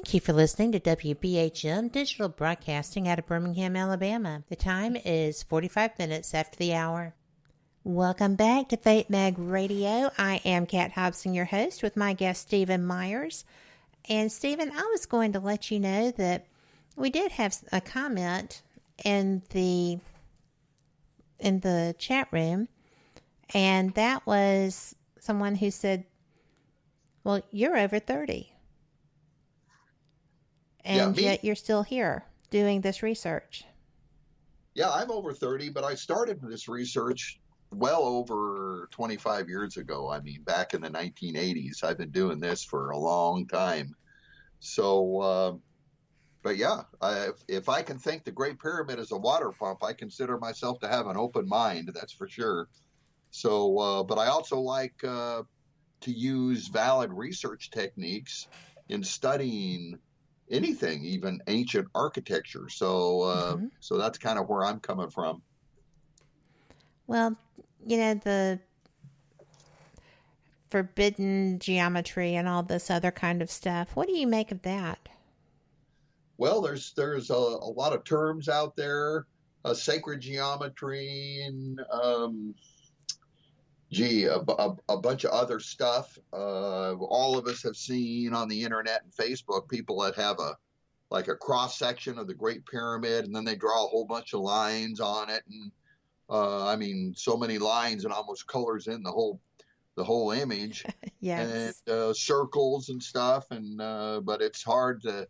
Thank you for listening to WBHM Digital Broadcasting out of Birmingham, Alabama. The time is 45 minutes after the hour. Welcome back to Fate Mag Radio. I am Kat Hobson, your host, with my guest Stephen Myers. And Stephen, I was going to let you know that we did have a comment in the chat room, and that was someone who said, well, you're over 30. And yet you're still here doing this research. Yeah, I'm over 30, but I started this research well over 25 years ago. I mean, back in the 1980s. I've been doing this for a long time. So, but yeah, if I can think the Great Pyramid is a water pump, I consider myself to have an open mind, that's for sure. So, but I also like to use valid research techniques in studying anything, even ancient architecture. So, so that's kind of where I'm coming from. Well, you know, the forbidden geometry and all this other kind of stuff. What do you make of that? Well, there's a lot of terms out there, sacred geometry, and a bunch of other stuff. All of us have seen on the internet and Facebook people that have a cross section of the Great Pyramid, and then they draw a whole bunch of lines on it, and I mean, so many lines and almost colors in the whole image. Yes. And circles and stuff, and but it's hard to,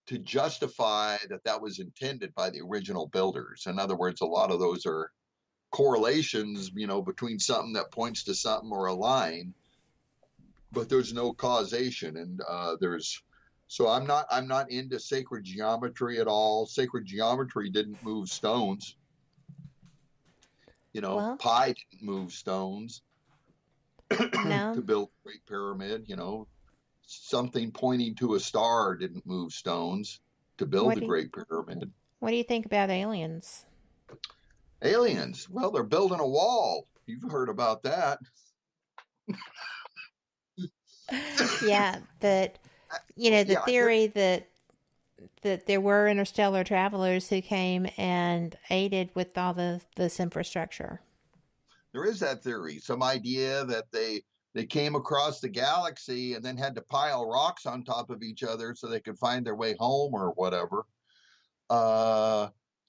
to justify that was intended by the original builders. In other words, a lot of those are correlations, between something that points to something or a line, but there's no causation. And so I'm not into sacred geometry at all. Sacred geometry didn't move stones. Pi didn't move stones to build the Great Pyramid. Something pointing to a star didn't move stones to build the Great Pyramid. What do you think about aliens? Aliens? Well, they're building a wall. You've heard about that. Yeah, that, the theory that there were interstellar travelers who came and aided with all this infrastructure. There is that theory, some idea that they came across the galaxy and then had to pile rocks on top of each other so they could find their way home or whatever.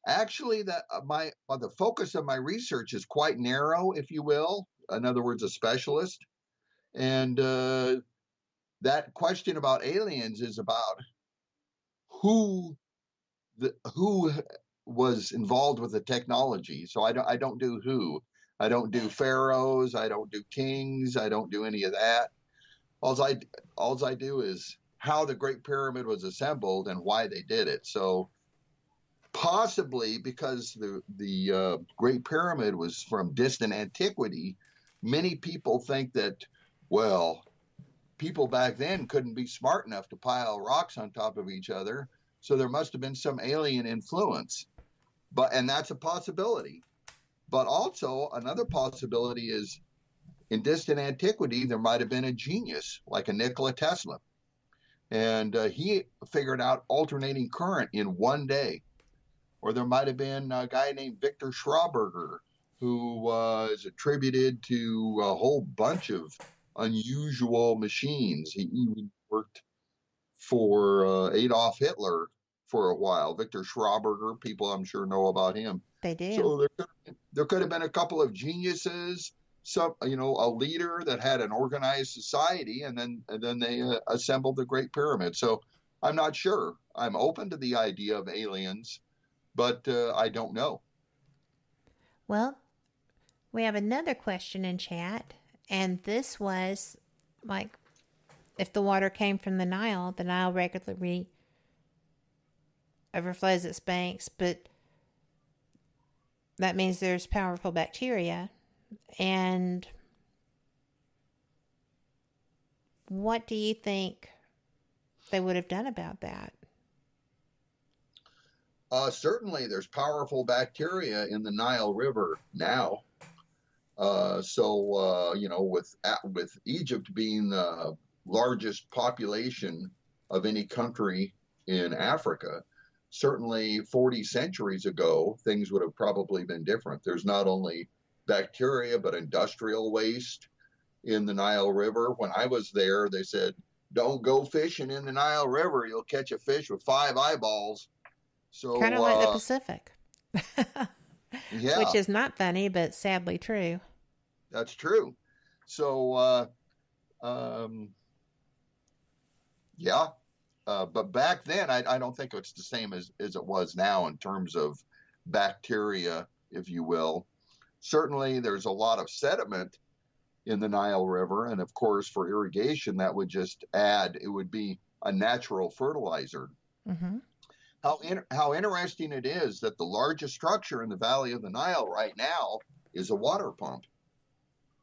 Actually, the focus of my research is quite narrow, if you will. In other words, a specialist. And that question about aliens is about who was involved with the technology. So I don't do who. I don't do pharaohs. I don't do kings. I don't do any of that. All I do is how the Great Pyramid was assembled and why they did it. So possibly because the Great Pyramid was from distant antiquity, many people think that, well, people back then couldn't be smart enough to pile rocks on top of each other, so there must have been some alien influence. And that's a possibility. But also another possibility is in distant antiquity, there might have been a genius like a Nikola Tesla. And he figured out alternating current in one day. Or there might have been a guy named Victor Schauberger, who was attributed to a whole bunch of unusual machines. He even worked for Adolf Hitler for a while. Victor Schauberger, people I'm sure know about him. They do. So there could have been a couple of geniuses, a leader that had an organized society, and then they assembled the Great Pyramid. So I'm not sure. I'm open to the idea of aliens, but I don't know. Well, we have another question in chat, and this was like, if the water came from the Nile regularly overflows its banks, but that means there's powerful bacteria. And what do you think they would have done about that? Certainly, there's powerful bacteria in the Nile River now. With Egypt being largest population of any country in Africa. Certainly 40 centuries ago, things would have probably been different. There's not only bacteria, but industrial waste in the Nile River. When I was there, they said, don't go fishing in the Nile River. You'll catch a fish with 5 eyeballs. So, Kind of like the Pacific. yeah, Which is not funny, but sadly true. that's true. So, yeah. But back then, I don't think it's the same as it was now in terms of bacteria, if you will. Certainly, there's a lot of sediment in the Nile River. And of course, for irrigation, that would just add, it would be a natural fertilizer. Mm-hmm. How interesting it is that the largest structure in the valley of the Nile right now is a water pump.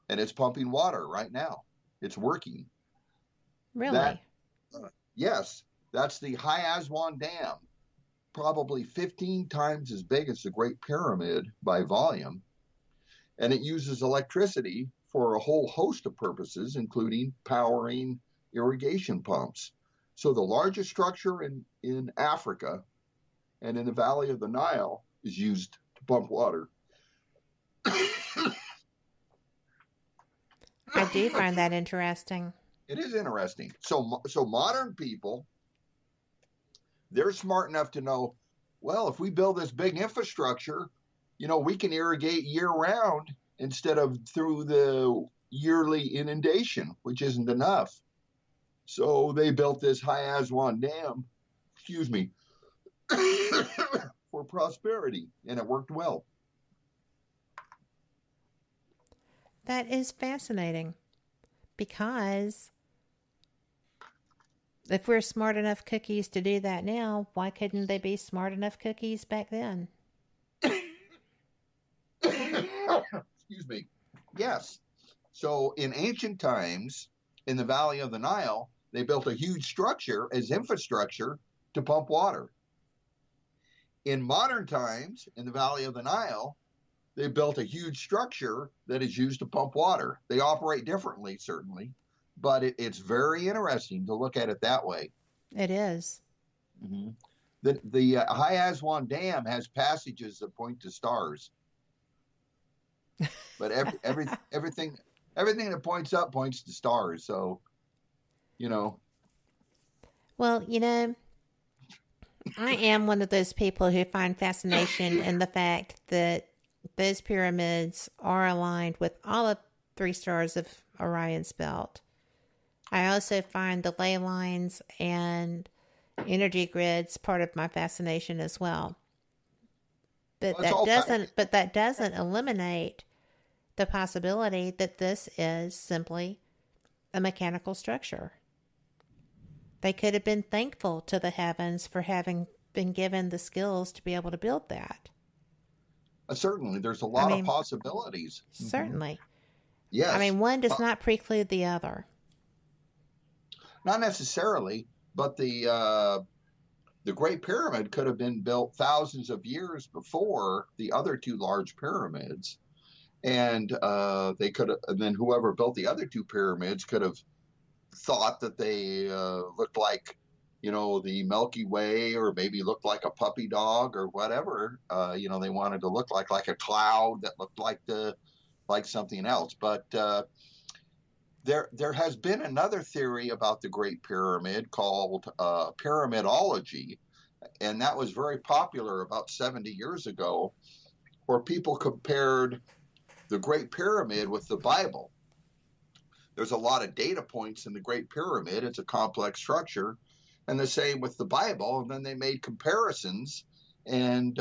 And it's pumping water right now. It's working. Really? Yes, that's the High Aswan Dam, probably 15 times as big as the Great Pyramid by volume. And it uses electricity for a whole host of purposes, including powering irrigation pumps. So the largest structure in Africa and in the valley of the Nile is used to pump water. I do find that interesting. It is interesting. So modern people, they're smart enough to know, well, if we build this big infrastructure, we can irrigate year round instead of through the yearly inundation, which isn't enough. So they built this High Aswan Dam, for prosperity, and it worked well. That is fascinating, because if we're smart enough cookies to do that now, why couldn't they be smart enough cookies back then? Yes. So in ancient times, in the valley of the Nile, they built a huge structure as infrastructure to pump water. In modern times, in the valley of the Nile, they built a huge structure that is used to pump water. They operate differently, certainly, but it's very interesting to look at it that way. It is. Mm-hmm. The High Aswan Dam has passages that point to stars. But everything that points up points to stars. So, Well, I am one of those people who find fascination in the fact that those pyramids are aligned with all of 3 stars of Orion's belt. I also find the ley lines and energy grids part of my fascination as well. But that doesn't eliminate the possibility that this is simply a mechanical structure. They could have been thankful to the heavens for having been given the skills to be able to build that. Certainly, there's a lot of possibilities. Certainly. Yes. One does not preclude the other. Not necessarily, but the Great Pyramid could have been built thousands of years before the other 2 large pyramids, and they could have, and then whoever built the other 2 pyramids could have thought that they looked like, the Milky Way, or maybe looked like a puppy dog or whatever. They wanted to look like a cloud that looked like something else. But there has been another theory about the Great Pyramid called pyramidology, and that was very popular about 70 years ago, where people compared the Great Pyramid with the Bible. There's a lot of data points in the Great Pyramid. It's a complex structure, and the same with the Bible. And then they made comparisons and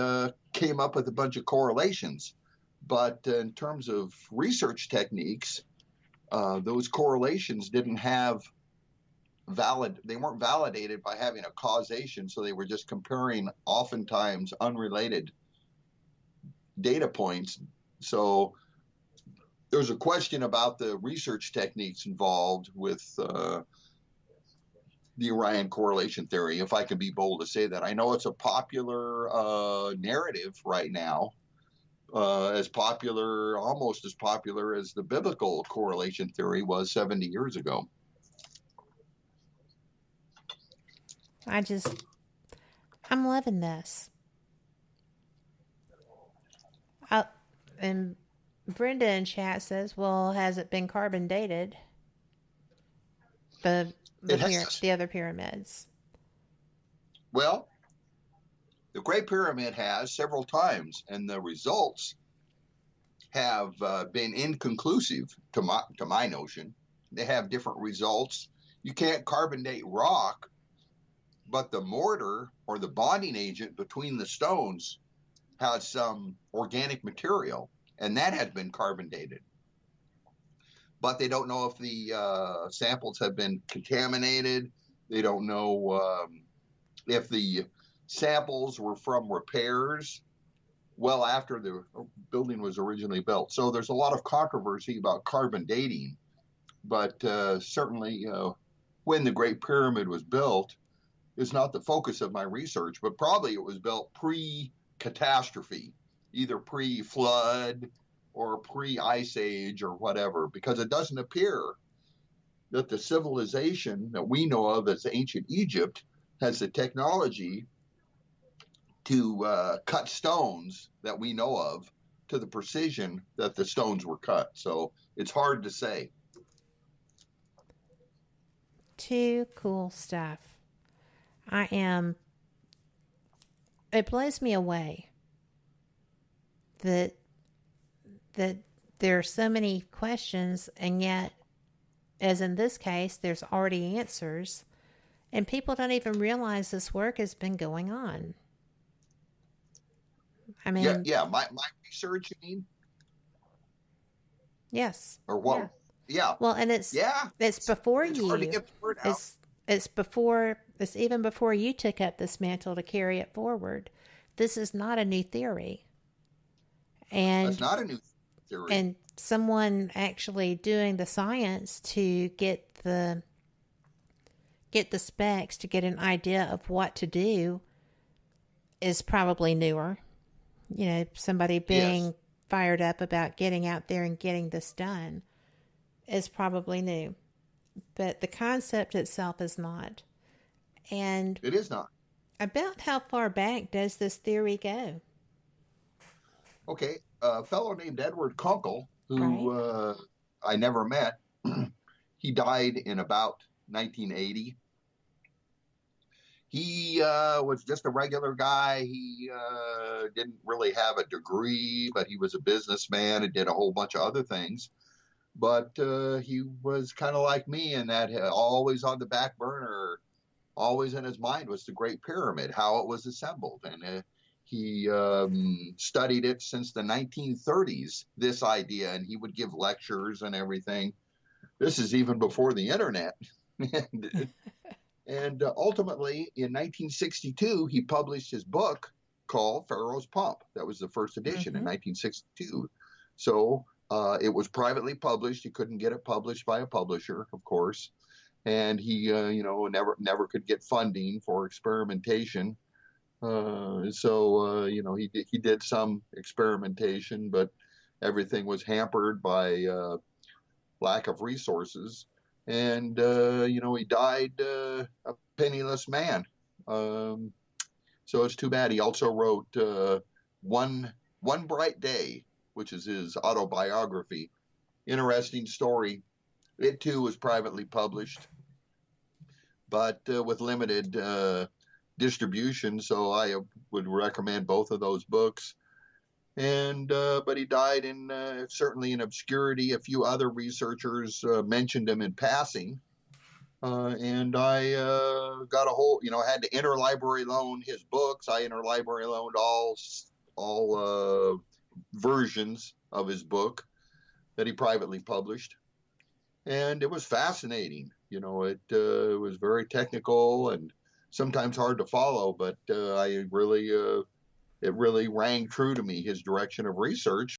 came up with a bunch of correlations. But in terms of research techniques, those correlations didn't have they weren't validated by having a causation. So they were just comparing oftentimes unrelated data points. So there's a question about the research techniques involved with the Orion correlation theory, if I can be bold to say that. I know it's a popular narrative right now, almost as popular as the biblical correlation theory was 70 years ago. I'm loving this. I, and Brenda in chat says, "Well, has it been carbon dated? The It has. the other pyramids." Well, the Great Pyramid has several times, and the results have been inconclusive to my notion. They have different results. You can't carbon date rock, but the mortar or the bonding agent between the stones has some organic material, and that has been carbon dated. But they don't know if the samples have been contaminated. They don't know if the samples were from repairs well after the building was originally built. So there's a lot of controversy about carbon dating, but certainly when the Great Pyramid was built is not the focus of my research, but probably it was built pre-catastrophe, either pre-flood or pre-ice age or whatever, because it doesn't appear that the civilization that we know of as ancient Egypt has the technology to cut stones that we know of to the precision that the stones were cut. So it's hard to say. Too cool stuff. It blows me away that there are so many questions, and yet, as in this case, there's already answers, and people don't even realize this work has been going on. I mean, yeah. My research, you mean? Yes. Or what? Yeah. Well, and it's before it's you. Hard to get the word out. It's even before you took up this mantle to carry it forward. This is not a new theory. And it's not a new theory. And someone actually doing the science to get the specs to get an idea of what to do is probably newer. You know, somebody being fired up about getting out there and getting this done is probably new. But the concept itself is not. And it is not. About how far back does this theory go? Okay, a fellow named Edward Kunkel, who I never met, he died in about 1980. He was just a regular guy. He didn't really have a degree, but he was a businessman and did a whole bunch of other things. But he was kind of like me in that always on the back burner, always in his mind was the Great Pyramid, how it was assembled. And he studied it since the 1930s, this idea, and he would give lectures and everything. This is even before the internet. And ultimately, in 1962, he published his book called Pharaoh's Pump. That was the first edition in 1962. So it was privately published. He couldn't get it published by a publisher, of course. And he, never could get funding for experimentation. He did some experimentation, but everything was hampered by lack of resources. And, he died a penniless man. So it's too bad. He also wrote One Bright Day, which is his autobiography. Interesting story. It, too, was privately published, but with limited distribution. So I would recommend both of those books. And but he died in certainly in obscurity. A few other researchers mentioned him in passing, and I got a whole, had to interlibrary loan his books. I interlibrary loaned all versions of his book that he privately published, and it was fascinating. It was very technical and sometimes hard to follow, but it really rang true to me, his direction of research.